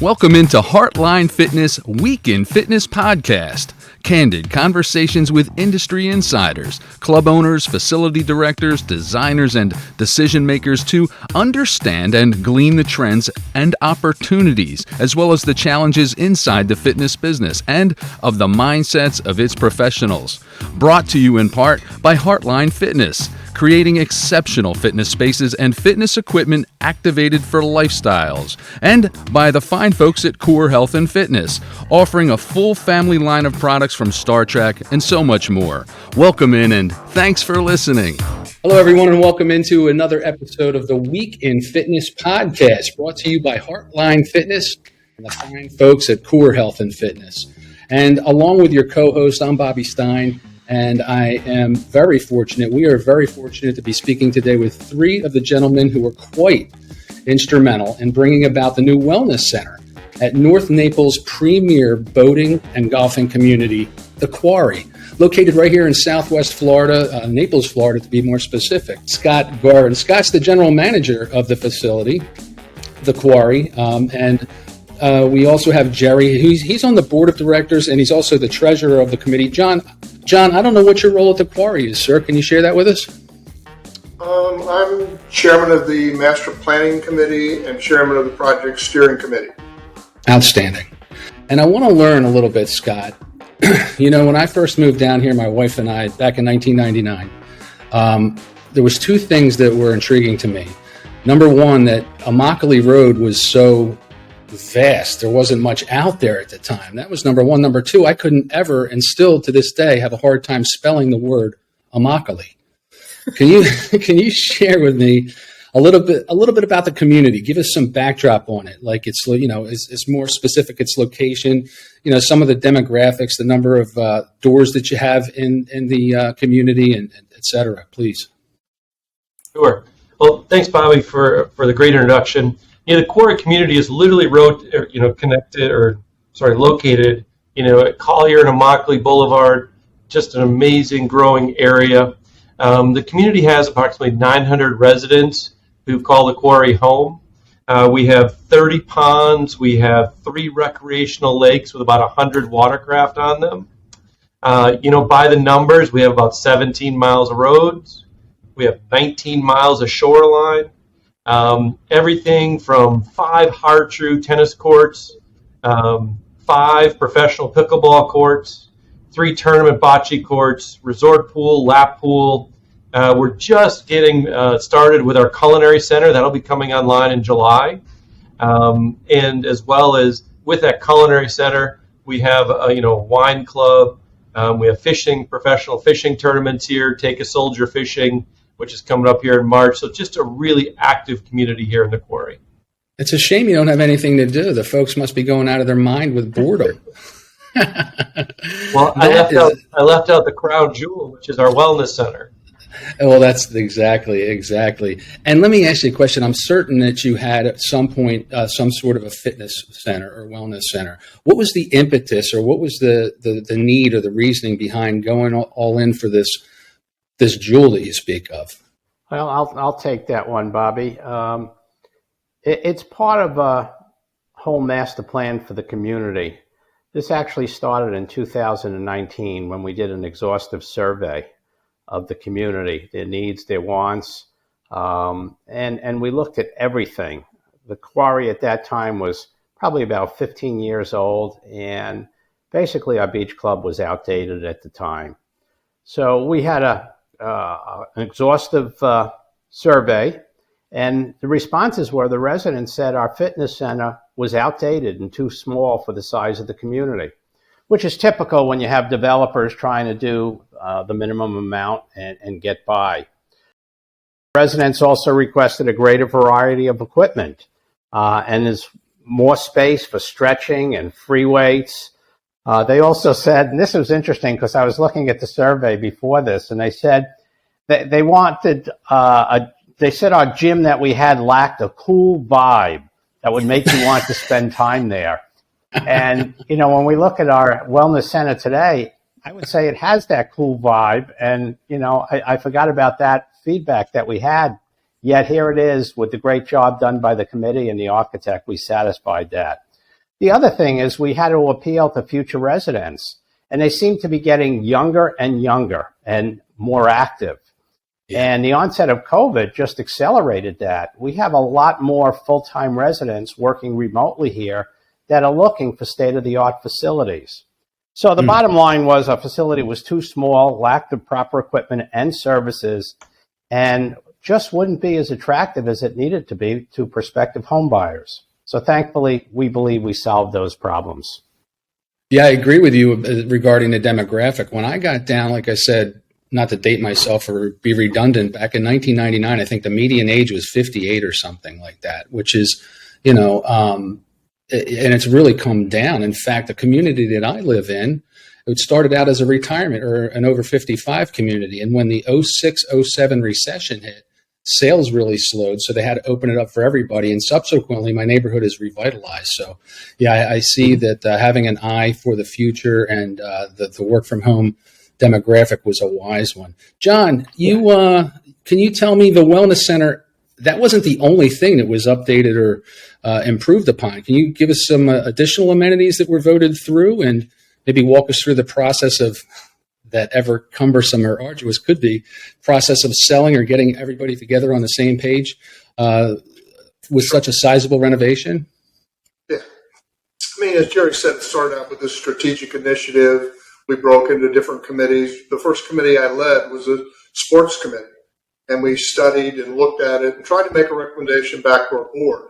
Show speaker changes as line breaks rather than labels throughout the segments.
Welcome into Heartline Fitness Week in Fitness podcast. Candid conversations with industry insiders, club owners, facility directors, designers, and decision makers to understand and glean the trends and opportunities, as well as the challenges inside the fitness business and of the mindsets of its professionals. Brought to you in part by Heartline Fitness, creating exceptional fitness spaces and fitness equipment activated for lifestyles, and by the fine folks at Core Health and Fitness, offering a full family line of products from Star Trek and so much more. Welcome in and thanks for listening.
Hello, everyone, and welcome into another episode of the Week in Fitness podcast, brought to you by Heartline Fitness and the fine folks at Core Health and Fitness. And along with your co-host, I'm Bobby Stein. And I am very fortunate. We are very fortunate to be speaking today with three of the gentlemen who were quite instrumental in bringing about the new Wellness Center at North Naples' premier boating and golfing community, the Quarry, located right here in Southwest Florida, Naples, Florida, to be more specific. Scott Garvin. Scott's the general manager of the facility, the Quarry, and we also have Jerry. He's on the board of directors, and he's also the treasurer of the committee. John, I don't know what your role at the Quarry is, sir. Can you share that with us?
I'm chairman of the Master Planning Committee and chairman of the Project Steering Committee.
Outstanding. And I want to learn a little bit, Scott. You know, when I first moved down here, my wife and I, back in 1999, there was two things that were intriguing to me. Number one, that Immokalee Road was so vast. There wasn't much out there at the time. That was number one. Number two, I couldn't ever, and still to this day, have a hard time spelling the word Immokalee. Can you share with me a little bit about the community? Give us some backdrop on it. Like it's more specific. Its location. You know, some of the demographics, the number of doors that you have in the community, and et cetera. Please.
Sure. Well, thanks, Bobby, for the great introduction. The Quarry community is literally located, at Collier and Immokalee Boulevard, just an amazing growing area. The community has approximately 900 residents who call the Quarry home. We have 30 ponds. We have 3 recreational lakes with about 100 watercraft on them. By the numbers, we have about 17 miles of roads. We have 19 miles of shoreline. Everything from 5 hard-true tennis courts, 5 professional pickleball courts, 3 tournament bocce courts, resort pool, lap pool. We're just getting started with our culinary center. That'll be coming online in July. And as well as with that culinary center, we have a wine club. We have professional fishing tournaments here, Take a Soldier Fishing, which is coming up here in March. So just a really active community here in the Quarry.
It's a shame you don't have anything to do. The folks must be going out of their mind with boredom.
Well, I left out the crown jewel, which is our wellness center.
Well, that's exactly. And let me ask you a question. I'm certain that you had at some point some sort of a fitness center or wellness center. What was the impetus, or what was the need or the reasoning behind going all in for this jewel that you speak of?
Well, I'll take that one, Bobby. It's part of a whole master plan for the community. This actually started in 2019 when we did an exhaustive survey of the community, their needs, their wants, and we looked at everything. The Quarry at that time was probably about 15 years old, and basically our beach club was outdated at the time. So we had an exhaustive survey, and the responses were the residents said our fitness center was outdated and too small for the size of the community, which is typical when you have developers trying to do the minimum amount and get by. Residents also requested a greater variety of equipment and there's more space for stretching and free weights. They also said, and this was interesting because I was looking at the survey before this, and they said they wanted, they said our gym that we had lacked a cool vibe that would make you want to spend time there. And, when we look at our wellness center today, I would say it has that cool vibe. And, I forgot about that feedback that we had. Yet here it is with the great job done by the committee and the architect. We satisfied that. The other thing is we had to appeal to future residents, and they seem to be getting younger and younger and more active. Yeah. And the onset of COVID just accelerated that. We have a lot more full-time residents working remotely here that are looking for state-of-the-art facilities. So the bottom line was our facility was too small, lacked the proper equipment and services, and just wouldn't be as attractive as it needed to be to prospective home buyers. So thankfully, we believe we solved those problems.
Yeah, I agree with you regarding the demographic. When I got down, like I said, not to date myself or be redundant, back in 1999, I think the median age was 58 or something like that, which is, and it's really come down. In fact, the community that I live in, it started out as a retirement or an over 55 community. And when the 06-07 recession hit, sales really slowed, so they had to open it up for everybody. And subsequently, my neighborhood is revitalized. So, yeah, I see that having an eye for the future and the work from home demographic was a wise one. John, can you tell me the Wellness Center, that wasn't the only thing that was updated or improved upon. Can you give us some additional amenities that were voted through and maybe walk us through the process of that ever cumbersome or arduous could be process of selling or getting everybody together on the same page with such a sizable renovation?
Yeah. I mean, as Jerry said, it started out with this strategic initiative. We broke into different committees. The first committee I led was a sports committee, and we studied and looked at it and tried to make a recommendation back to our board.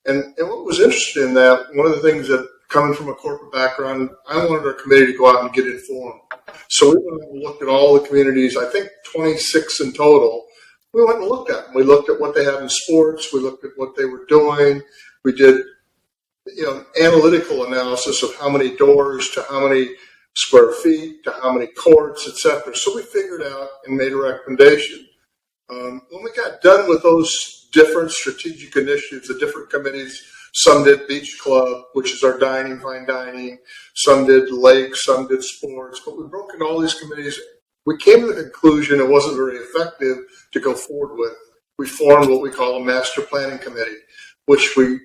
And what was interesting in that, one of the things that, coming from a corporate background, I wanted our committee to go out and get informed. So we went and looked at all the communities, I think 26 in total. We went and looked at them. We looked at what they had in sports. We looked at what they were doing. We did, analytical analysis of how many doors to how many square feet to how many courts, et cetera. So we figured out and made a recommendation. When we got done with those different strategic initiatives, the different committees, some did beach club, which is our fine dining. Some did lakes, some did sports. But we broke into all these committees. We came to the conclusion it wasn't very effective to go forward with. We formed what we call a master planning committee, which we,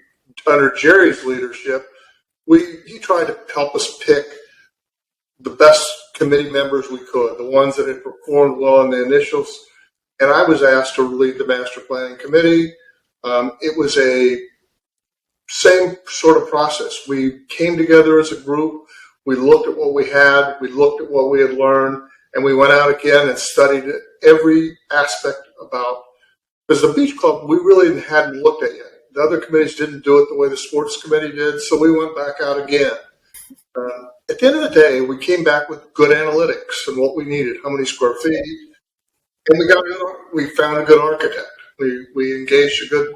under Jerry's leadership, he tried to help us pick the best committee members we could, the ones that had performed well in the initials. And I was asked to lead the master planning committee. It was a same sort of process. We came together as a group. We looked at what we had. We looked at what we had learned. And we went out again and studied every aspect about, because the beach club, we really hadn't looked at yet. The other committees didn't do it the way the sports committee did. So we went back out again. At the end of the day, we came back with good analytics and what we needed, how many square feet. And we found a good architect. We engaged a good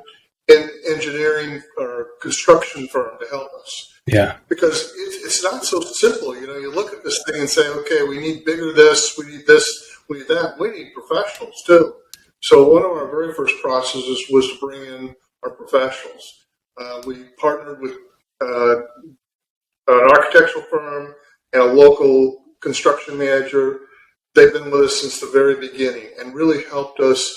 engineering or construction firm to help us.
Yeah.
Because it's not so simple. You look at this thing and say, okay, we need bigger this, we need that. We need professionals too. So one of our very first processes was to bring in our professionals. We partnered with an architectural firm and a local construction manager. They've been with us since the very beginning and really helped us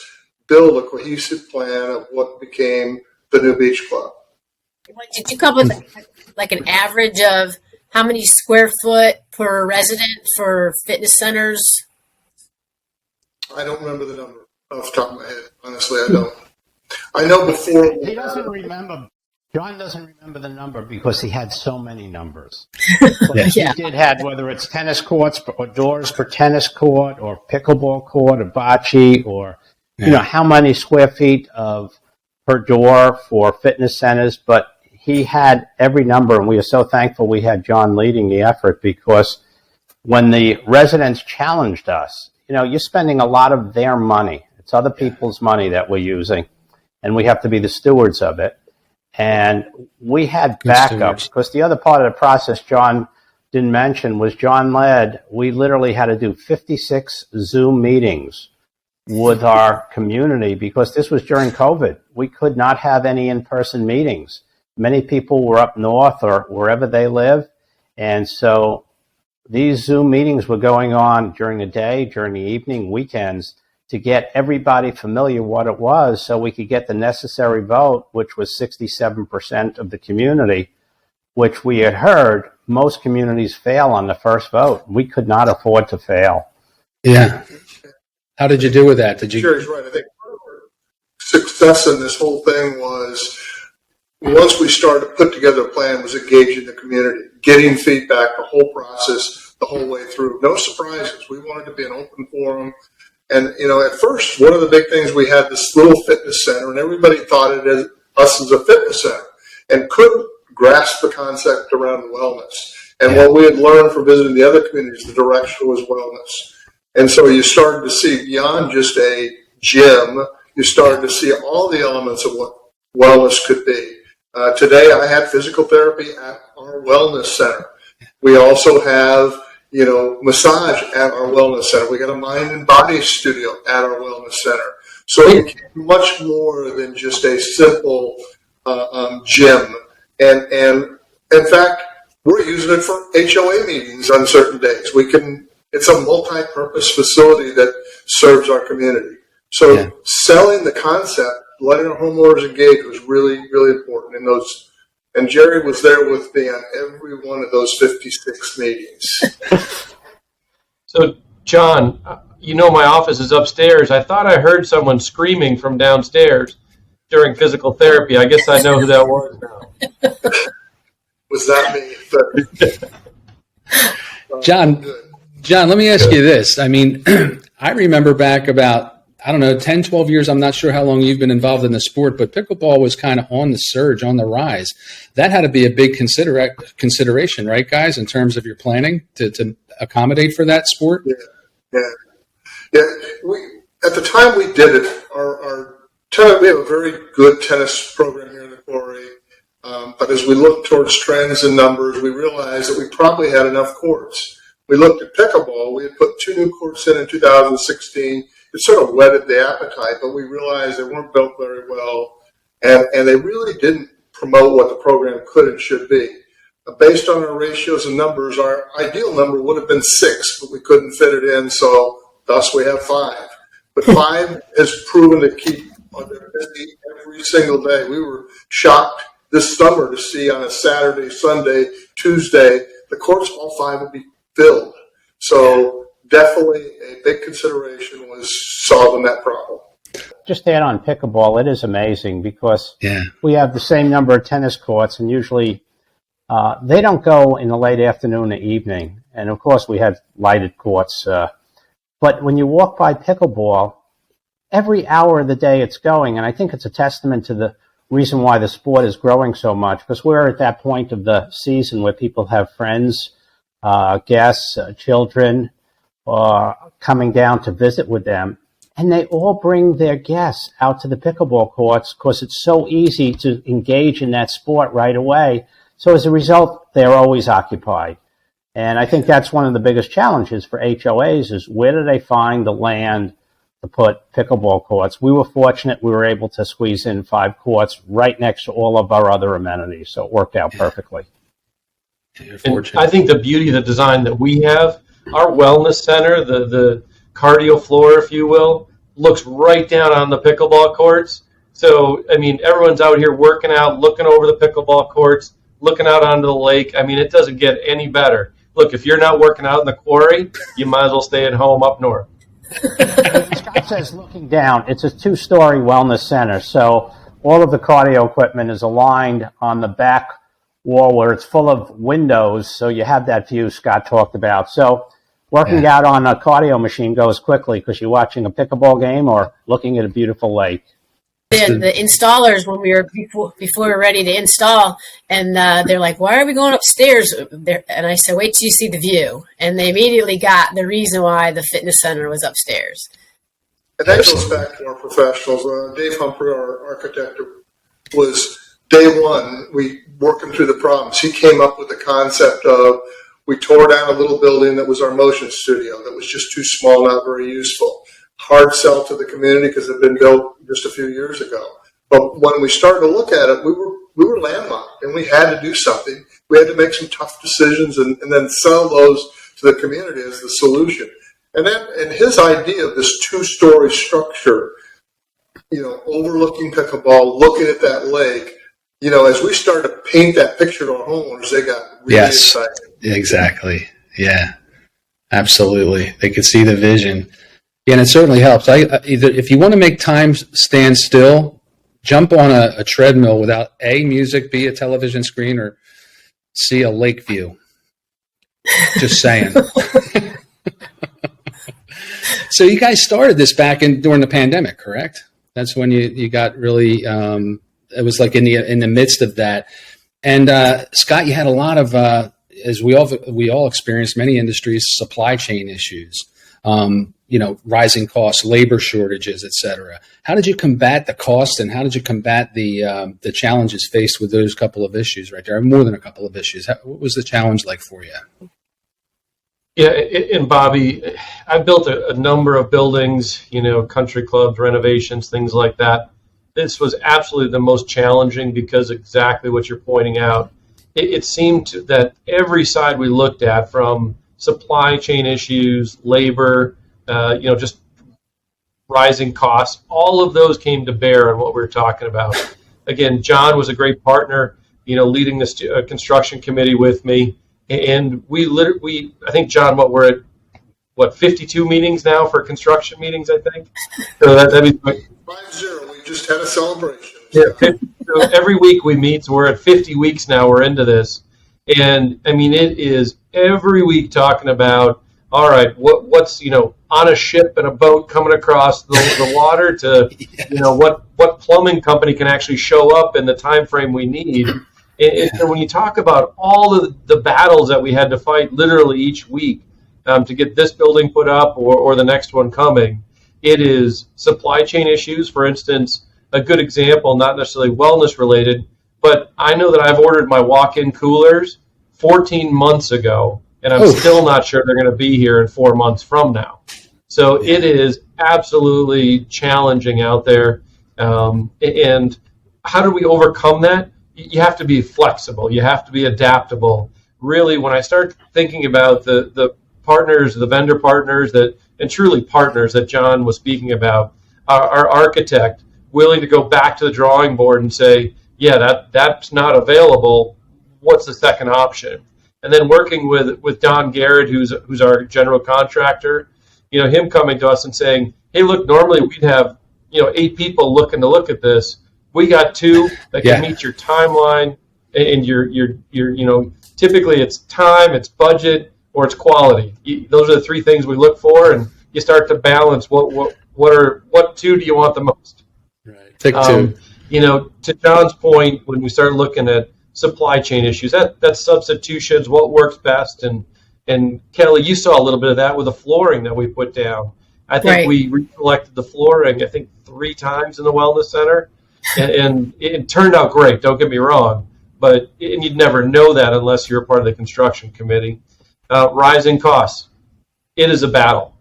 build a cohesive plan of what became the new beach club.
Did you come up with like an average of how many square foot per resident for fitness centers?
I don't remember the number off the top of my head. Honestly, I don't. I know before.
He doesn't remember. John doesn't remember the number because he had so many numbers.
Yeah.
He did have, whether it's tennis courts or doors per tennis court or pickleball court or bocce or, how many square feet per door for fitness centers. But he had every number, and we are so thankful we had John leading the effort, because when the residents challenged us, you're spending a lot of their money. It's other people's money that we're using, and we have to be the stewards of it. And we had backups, because the other part of the process John didn't mention was John led. We literally had to do 56 Zoom meetings with our community, because this was during COVID. We could not have any in-person meetings. Many people were up north or wherever they live. And so these Zoom meetings were going on during the day, during the evening, weekends, to get everybody familiar what it was, so we could get the necessary vote, which was 67% of the community, which we had heard most communities fail on the first vote. We could not afford to fail.
Yeah. How did you do with that? Did you?
Jerry's right. I think success in this whole thing was once we started to put together a plan was engaging the community, getting feedback, the whole process, the whole way through. No surprises. We wanted to be an open forum. And, at first, one of the big things, we had this little fitness center, and everybody thought it as us as a fitness center and couldn't grasp the concept around wellness. And what we had learned from visiting the other communities, the direction was wellness. And so you started to see beyond just a gym, you started to see all the elements of what wellness could be. Today, I had physical therapy at our wellness center. We also have, massage at our wellness center. We got a mind and body studio at our wellness center. So it became much more than just a simple gym. And in fact, we're using it for HOA meetings on certain days. It's a multi-purpose facility that serves our community. So selling the concept, letting our homeowners engage was really, really important in those. And Jerry was there with me on every one of those 56 meetings.
So, John, my office is upstairs. I thought I heard someone screaming from downstairs during physical therapy. I guess I know who that was now.
Was that me?
John, let me ask you this. I mean, I remember back about, 10, 12 years. I'm not sure how long you've been involved in the sport, but pickleball was kind of on the surge, on the rise. That had to be a big consideration, right, guys, in terms of your planning to accommodate for that sport?
Yeah. At the time we did it, we have a very good tennis program here in the Quarry. But as we looked towards trends and numbers, we realized that we probably had enough courts. We looked at pickleball. We had put 2 new courts in 2016. It sort of whetted the appetite, but we realized they weren't built very well, and they really didn't promote what the program could and should be. Based on our ratios and numbers, our ideal number would have been 6, but we couldn't fit it in, so thus we have 5. But 5 has proven to keep them busy every single day. We were shocked this summer to see on a Saturday, Sunday, Tuesday, the courts, all 5 would be filled. So definitely a big consideration was solving that problem.
Just to add on pickleball, it is amazing because we have the same number of tennis courts, and usually they don't go in the late afternoon or evening. And, of course, we have lighted courts. But when you walk by pickleball, every hour of the day it's going, and I think it's a testament to the reason why the sport is growing so much, because we're at that point of the season where people have friends, guests, children, coming down to visit with them, and they all bring their guests out to the pickleball courts because it's so easy to engage in that sport right away. So as a result, they're always occupied. And I think that's one of the biggest challenges for HOAs is where do they find the land to put pickleball courts? We were fortunate we were able to squeeze in 5 courts right next to all of our other amenities, so it worked out perfectly.
And I think the beauty of the design that we have, our wellness center, the cardio floor, if you will, looks right down on the pickleball courts. So, everyone's out here working out, looking over the pickleball courts, looking out onto the lake. It doesn't get any better. Look, if you're not working out in the Quarry, you might as well stay at home up north.
Scott says looking down, it's a 2-story wellness center. So all of the cardio equipment is aligned on the back wall where it's full of windows, so you have that view Scott talked about. So working out on a cardio machine goes quickly because you're watching a pickleball game or looking at a beautiful lake.
The installers, when we were before we were ready to install, and they're like, "Why are we going upstairs?" And I said, "Wait till you see the view." And they immediately got the reason why the fitness center was upstairs.
And that goes back to our professionals. Dave Humphrey, our architect, was day one, we working through the problems. He came up with the concept of, we tore down a little building that was our motion studio that was just too small, not very useful. Hard sell to the community because it had been built just a few years ago. But when we started to look at it, we were landlocked and we had to do something. We had to make some tough decisions and then sell those to the community as the solution. And his idea of this 2-story structure, overlooking pickleball, looking at that lake, as we started to paint that picture to our homeowners, they got really excited.
Exactly. Yeah, absolutely. They could see the vision. Yeah, and it certainly helps. Either if you want to make time stand still, jump on a treadmill without A, music, B, a television screen, or C, a lake view. Just saying. So you guys started this back during the pandemic, correct? That's when you got really, it was like in the midst of that. And Scott, you had a lot of, as we all experienced, many industries, supply chain issues, rising costs, labor shortages, et cetera. How did you combat the cost, and how did you combat the challenges faced with those couple of issues right there? More than a couple of issues. What was the challenge like for you?
Yeah, and Bobby, I built a number of buildings, country clubs, renovations, things like that. This was absolutely the most challenging because exactly what you're pointing out. It seemed that every side we looked at, from supply chain issues, labor, just rising costs, all of those came to bear on what we were talking about. Again, John was a great partner, leading this construction committee with me. And I think, John, we're at 52 meetings now for construction meetings, I think. So that'd be
5-0. We just had a celebration.
Yeah, so every week we meet, so we're at 50 weeks now. We're into this. And, I mean, it is every week talking about, all right, what's, on a ship and a boat coming across the water to, what plumbing company can actually show up in the time frame we need. And when you talk about all of the battles that we had to fight literally each week to get this building put up or the next one coming, it is supply chain issues. For instance, a good example, not necessarily wellness related, but I know that I've ordered my walk-in coolers 14 months ago, and I'm still not sure they're going to be here in 4 months from now. So it is absolutely challenging out there. And how do we overcome that? You have to be flexible. You have to be adaptable. Really, when I start thinking about the partners, the vendor partners and truly partners that John was speaking about, our architect willing to go back to the drawing board and say, yeah, that's not available. What's the second option? And then working with Don Garrett, who's our general contractor, him coming to us and saying, hey, look, normally we'd have 8 people looking to look at this. We got 2 that can meet your timeline and your typically it's time, it's budget, or it's quality. Those are the 3 things we look for, and you start to balance what 2 do you want the most?
Right. Pick 2.
To John's point, when we start looking at supply chain issues, that's substitutions, what works best, and Kelly, you saw a little bit of that with the flooring that we put down. I think we recollected the flooring, 3 times in the wellness center. And it turned out great, don't get me wrong, and you'd never know that unless you're a part of the construction committee. Rising costs. It is a battle.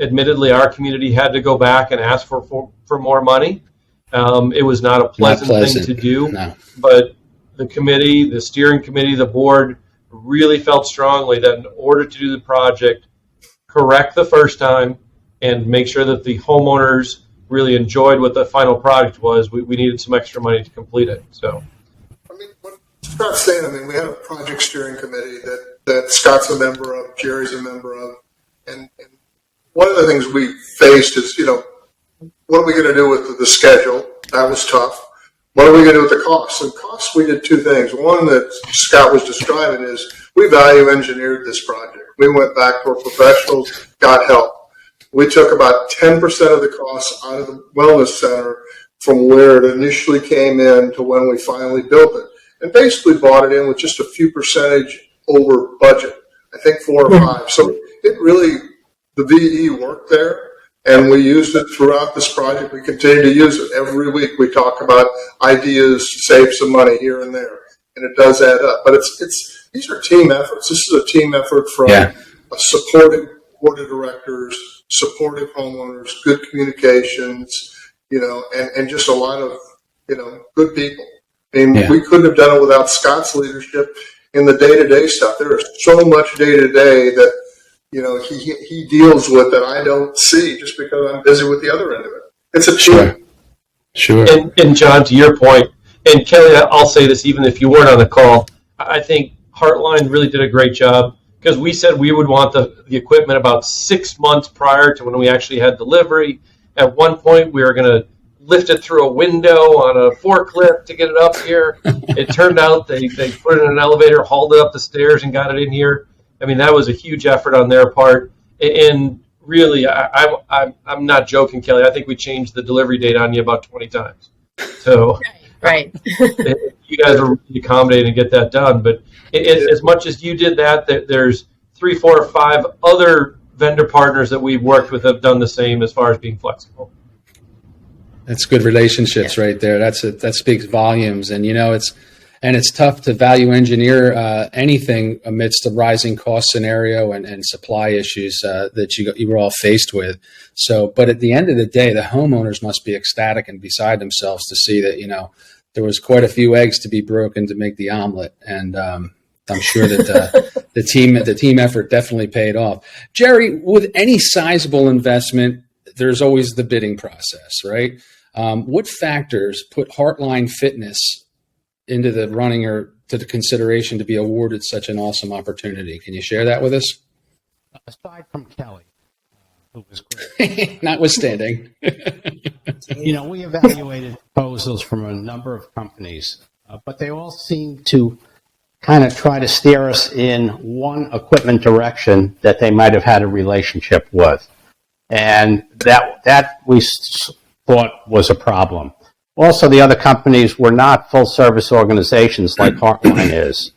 Admittedly, our community had to go back and ask for more money. It was not a pleasant thing to do, but the committee, the steering committee, the board really felt strongly that in order to do the project correct the first time and make sure that the homeowners really enjoyed what the final product was, we needed some extra money to complete it. So,
what Scott's saying, we had a project steering committee that Scott's a member of, Jerry's a member of, and one of the things we faced is, what are we going to do with the schedule? That was tough. What are we going to do with the costs? And costs, we did 2 things. One that Scott was describing is we value engineered this project. We went back to our professionals, got help. We took about 10% of the costs out of the wellness center from where it initially came in to when we finally built it, and basically bought it in with just a few percentage over budget. I think 4 or 5. So it really, the VE worked there, and we used it throughout this project. We continue to use it. Every week we talk about ideas to save some money here and there, and it does add up. But these are team efforts. This is a team effort from a supportive board of directors, supportive homeowners, good communications, and just a lot of, good people. We couldn't have done it without Scott's leadership in the day-to-day stuff. There is so much day-to-day that, he deals with that I don't see just because I'm busy with the other end of it. It's a team.
Sure.
And John, to your point, And Kelly, I'll say this even if you weren't on the call, I think Heartline really did a great job because we said we would want the equipment about 6 months prior to when we actually had delivery. At one point, we were going to lift it through a window on a forklift to get it up here. It turned out they put it in an elevator, hauled it up the stairs, and got it in here. I mean, that was a huge effort on their part. And really, I'm not joking, Kelly. I think we changed the delivery date on you about 20 times. So
Right.
you guys were really accommodating to get that done. But as much as you did that, there's 3, 4, or 5 other vendor partners that we've worked with have done the same as far as being flexible.
That's good relationships right there. That speaks volumes. And, it's tough to value engineer anything amidst the rising cost scenario and supply issues that you were all faced with. So, but at the end of the day, the homeowners must be ecstatic and beside themselves to see that, there was quite a few eggs to be broken to make the omelet. And I'm sure that the team effort definitely paid off. Jerry, with any sizable investment, there's always the bidding process, right? What factors put Heartline Fitness into the running or to the consideration to be awarded such an awesome opportunity? Can you share that with us?
Aside from Kelly, who was great.
Notwithstanding.
We evaluated proposals from a number of companies, but they all seem to kind of try to steer us in one equipment direction that they might have had a relationship with. And that we thought was a problem. Also, the other companies were not full-service organizations like Heartline is.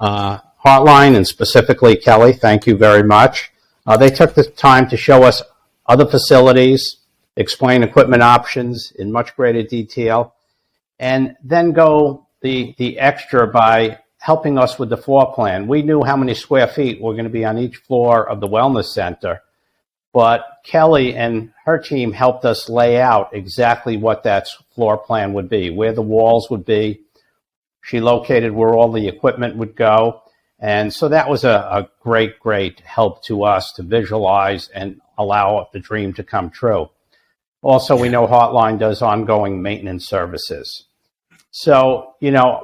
Heartline, and specifically Kelly, thank you very much. They took the time to show us other facilities, explain equipment options in much greater detail, and then go the extra by helping us with the floor plan. We knew how many square feet were going to be on each floor of the wellness center, but Kelly and her team helped us lay out exactly what that floor plan would be, where the walls would be. She located where all the equipment would go. And so that was a great, great help to us to visualize and allow the dream to come true. Also, we know Heartline does ongoing maintenance services. So,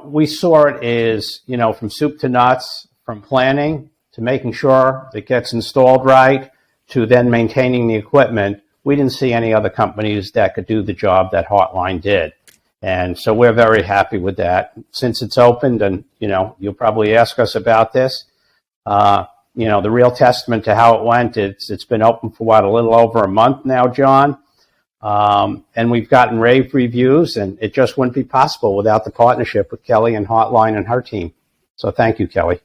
we saw it as, from soup to nuts, from planning to making sure it gets installed right, to then maintaining the equipment. We didn't see any other companies that could do the job that Heartline did. And so we're very happy with that. Since it's opened, and, you'll probably ask us about this, the real testament to how it went, it's been open for, a little over a month now, John. And we've gotten rave reviews, and it just wouldn't be possible without the partnership with Kelly and Heartline and her team. So thank you, Kelly.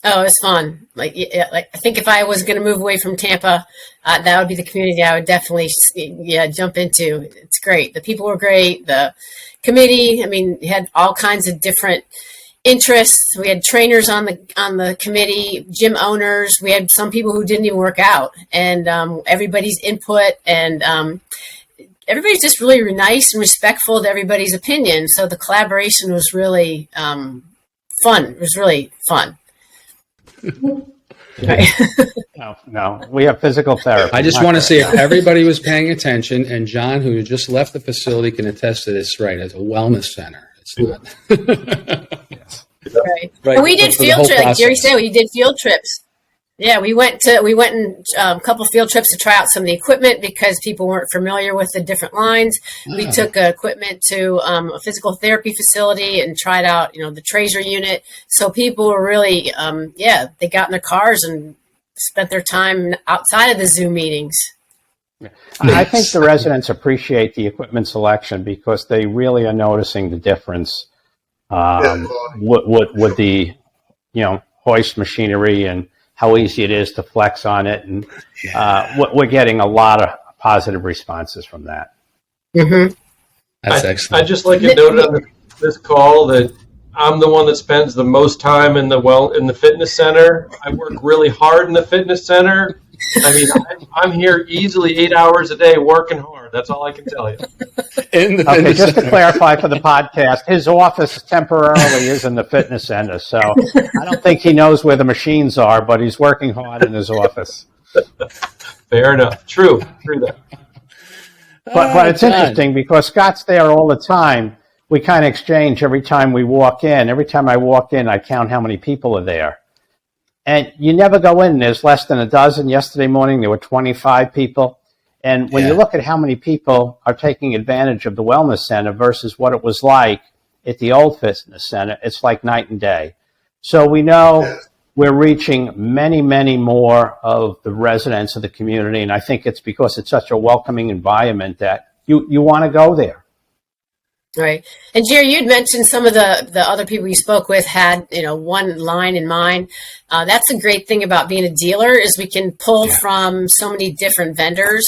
Oh, it was fun. I think if I was going to move away from Tampa, that would be the community I would definitely, jump into. It's great. The people were great. The committee, we had all kinds of different interests. We had trainers on the committee, gym owners. We had some people who didn't even work out, and everybody's input, and everybody's just really nice and respectful to everybody's opinion. So the collaboration was really fun. It was really fun.
No, we have physical therapy.
I just want to see if everybody was paying attention, and John, who just left the facility, can attest to this, right? It's a wellness center. It's not.
Yes. Right. And we did field trips. Like Jerry said, we did field trips. Yeah, we went in a couple field trips to try out some of the equipment because people weren't familiar with the different lines. Oh. We took equipment to a physical therapy facility and tried out, the Tracer unit. So people were really, they got in their cars and spent their time outside of the Zoom meetings.
I think the residents appreciate the equipment selection because they really are noticing the difference with the, hoist machinery and how easy it is to flex on it. And we're getting a lot of positive responses from that.
Mm-hmm.
That's excellent.
I'd just like to note on this call that I'm the one that spends the most time in the fitness center. I work really hard in the fitness center. I'm here easily 8 hours a day working hard. That's all I can tell you.
Just to clarify for the podcast, his office temporarily is in the fitness center, so I don't think he knows where the machines are, but he's working hard in his office.
Fair enough. True that.
But it's interesting because Scott's there all the time, we kind of exchange every time we walk in. Every time I walk in, I count how many people are there. And you never go in, there's less than a dozen. Yesterday morning, there were 25 people. And when you look at how many people are taking advantage of the wellness center versus what it was like at the old fitness center, it's like night and day. So we know we're reaching many, many more of the residents of the community. And I think it's because it's such a welcoming environment that you want to go there.
Right. And Jerry, you'd mentioned some of the other people you spoke with had, one line in mind. That's a great thing about being a dealer is we can pull from so many different vendors.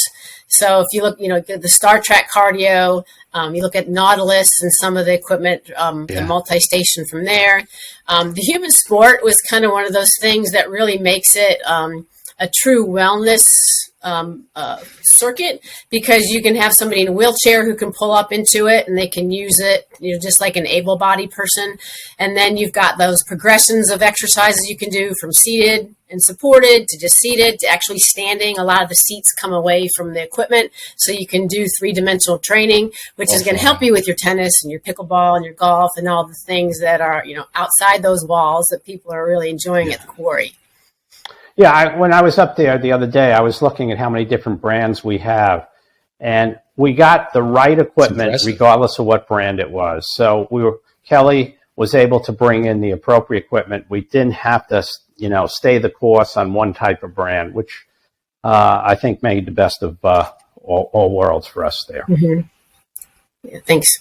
So if you look, the Star Trek cardio, you look at Nautilus and some of the equipment, the multi-station from there. The human sport was kind of one of those things that really makes it a true wellness circuit, because you can have somebody in a wheelchair who can pull up into it and they can use it, just like an able-bodied person. And then you've got those progressions of exercises you can do from seated and supported to just seated to actually standing. A lot of the seats come away from the equipment, so you can do three-dimensional training, which is going to help you with your tennis and your pickleball and your golf and all the things that are, outside those walls that people are really enjoying at the Quarry.
Yeah, when I was up there the other day, I was looking at how many different brands we have, and we got the right equipment regardless of what brand it was. So Kelly was able to bring in the appropriate equipment. We didn't have to, stay the course on one type of brand, which I think made the best of all worlds for us there.
Mm-hmm. Yeah, thanks.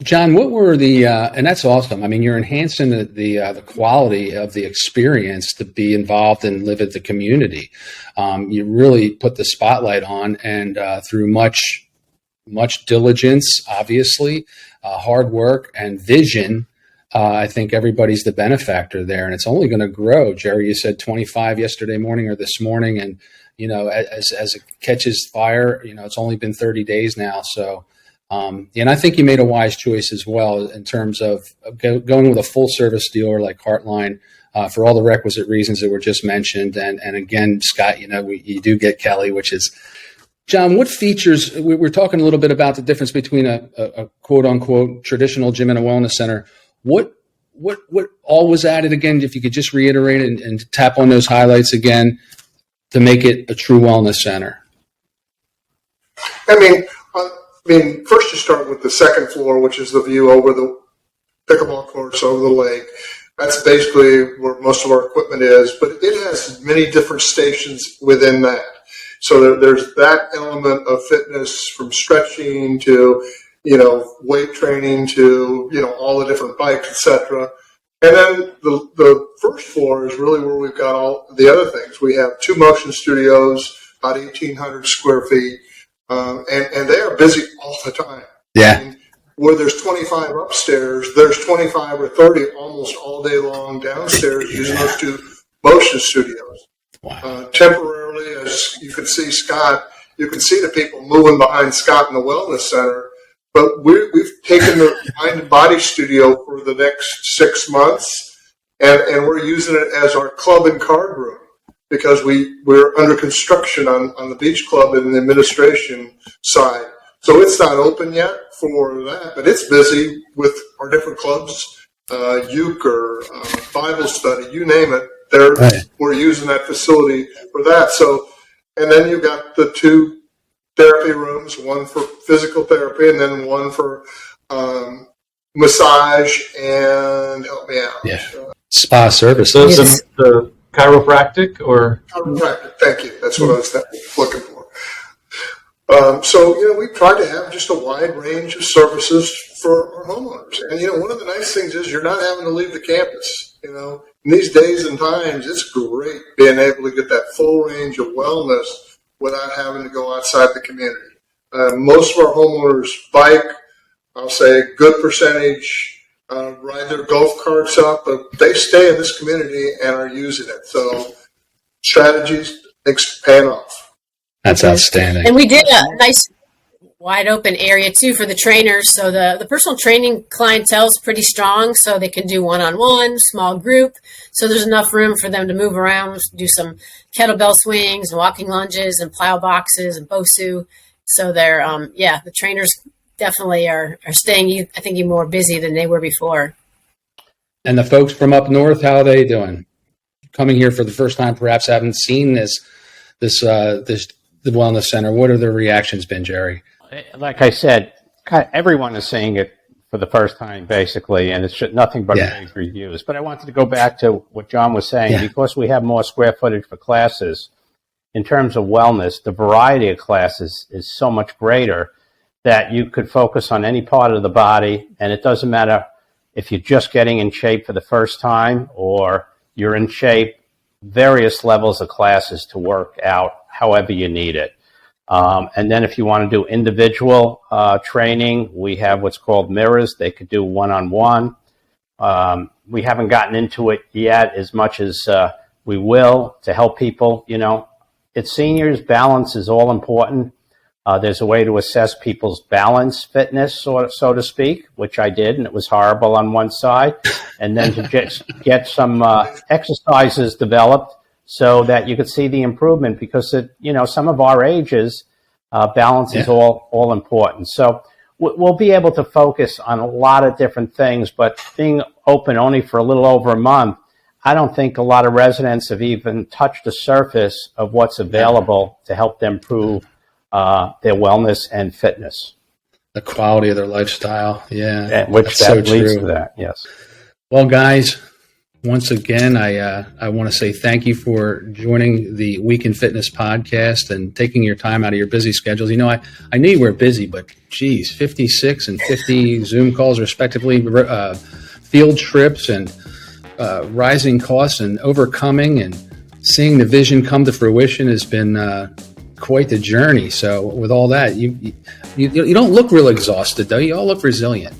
John, what were and that's awesome. I mean, you're enhancing the quality of the experience to be involved and live at the community. You really put the spotlight on, and through much diligence, obviously, hard work and vision, I think everybody's the benefactor there, and it's only going to grow. Jerry, you said 25 yesterday morning or this morning, and as it catches fire, it's only been 30 days now, so. And I think you made a wise choice as well in terms of going with a full service dealer like Heartline for all the requisite reasons that were just mentioned. And again, Scott, you do get Kelly, which is John. What features? We're talking a little bit about the difference between a quote unquote traditional gym and a wellness center. What all was added again? If you could just reiterate and tap on those highlights again to make it a true wellness center.
First you start with the second floor, which is the view over the pickleball courts, over the lake. That's basically where most of our equipment is, but it has many different stations within that. So there's that element of fitness, from stretching to, weight training to, all the different bikes, etc. And then the first floor is really where we've got all the other things. We have 2 motion studios, about 1,800 square feet. And they are busy all the time.
Yeah.
Where there's 25 upstairs, there's 25 or 30 almost all day long downstairs using those 2 motion studios. Wow. Temporarily, as you can see Scott, you can see the people moving behind Scott in the wellness center. But we've taken the mind and body studio for the next 6 months, and we're using it as our club and card room, because we're under construction on the beach club and the administration side. So it's not open yet for that, but it's busy with our different clubs, euchre, Bible study, you name it. We're using that facility for that. So, and then you've got the 2 therapy rooms, one for physical therapy and then one for massage and help me out.
Yeah. Spa services.
Yes. Chiropractic or?
Chiropractic, thank you. That's what I was looking for. We try to have just a wide range of services for our homeowners. And, one of the nice things is you're not having to leave the campus. In these days and times, it's great being able to get that full range of wellness without having to go outside the community. Most of our homeowners bike, I'll say a good percentage, ride their golf carts up, but they stay in this community and are using it. So strategies, paying off.
That's outstanding.
And we did a nice wide open area too for the trainers. So the personal training clientele is pretty strong, so they can do one-on-one, small group. So there's enough room for them to move around, do some kettlebell swings and walking lunges and plyo boxes and BOSU. So they're, the trainers definitely are staying, I think, even more busy than they were before.
And the folks from up north, how are they doing? Coming here for the first time, perhaps haven't seen the wellness center. What are the reactions been, Jerry?
Like I said, everyone is seeing it for the first time, basically, and it's nothing but rave reviews. But I wanted to go back to what John was saying, because we have more square footage for classes. In terms of wellness, the variety of classes is so much greater that you could focus on any part of the body, and it doesn't matter if you're just getting in shape for the first time or you're in shape, various levels of classes to work out however you need it. And then if you want to do individual training, we have what's called mirrors. They could do one-on-one. We haven't gotten into it yet as much as we will to help people. You know, it's seniors, balance is all important. There's a way to assess people's balance fitness, so to speak, which I did, and it was horrible on one side. And then to just get some exercises developed so that you could see the improvement, because some of our ages, balance is all important. So we'll be able to focus on a lot of different things, but being open only for a little over a month, I don't think a lot of residents have even touched the surface of what's available to help them improve their wellness and fitness.
The quality of their lifestyle.
Which that leads to that, yes.
Well, guys, once again, I want to say thank you for joining the Week in Fitness podcast and taking your time out of your busy schedules. You know, I knew you were busy, but geez, 56 and 50 Zoom calls respectively, field trips and rising costs and overcoming and seeing the vision come to fruition has been quite the journey. So with all that, you don't look real exhausted, though. You all look resilient.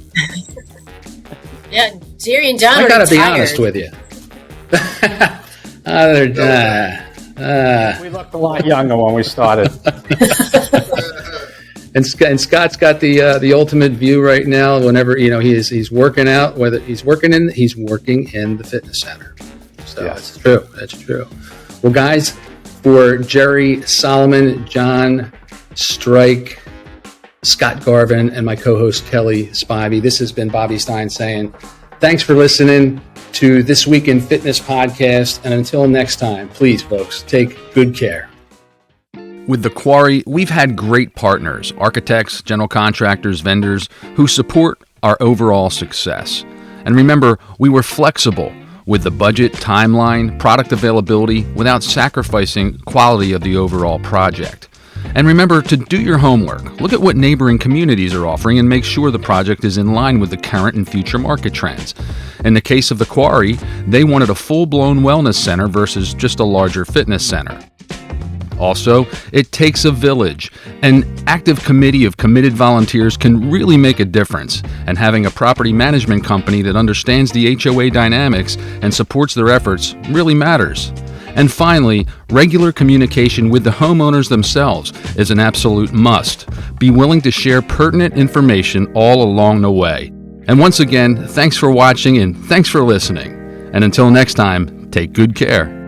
Yeah, Jerry and John
I
are
gotta be
retired.
honest with you.
We looked a lot younger when we started.
And Scott's got the ultimate view right now. Whenever he's working out, whether he's working in the fitness center. So
Yes.
That's true. Well, guys, for Jerry Solomon, John Strike, Scott Garvin, and my co-host Kelly Spivey, this has been Bobby Stein saying thanks for listening to This Week in Fitness podcast. And until next time, please, folks, take good care.
With the Quarry, we've had great partners, architects, general contractors, vendors, who support our overall success. And remember, we were flexible with the budget, timeline, product availability, without sacrificing quality of the overall project. And remember to do your homework. Look at what neighboring communities are offering and make sure the project is in line with the current and future market trends. In the case of the Quarry, they wanted a full-blown wellness center versus just a larger fitness center. Also, it takes a village. An active committee of committed volunteers can really make a difference, and having a property management company that understands the HOA dynamics and supports their efforts really matters. And finally, regular communication with the homeowners themselves is an absolute must. Be willing to share pertinent information all along the way. And once again, thanks for watching and thanks for listening. And until next time, take good care.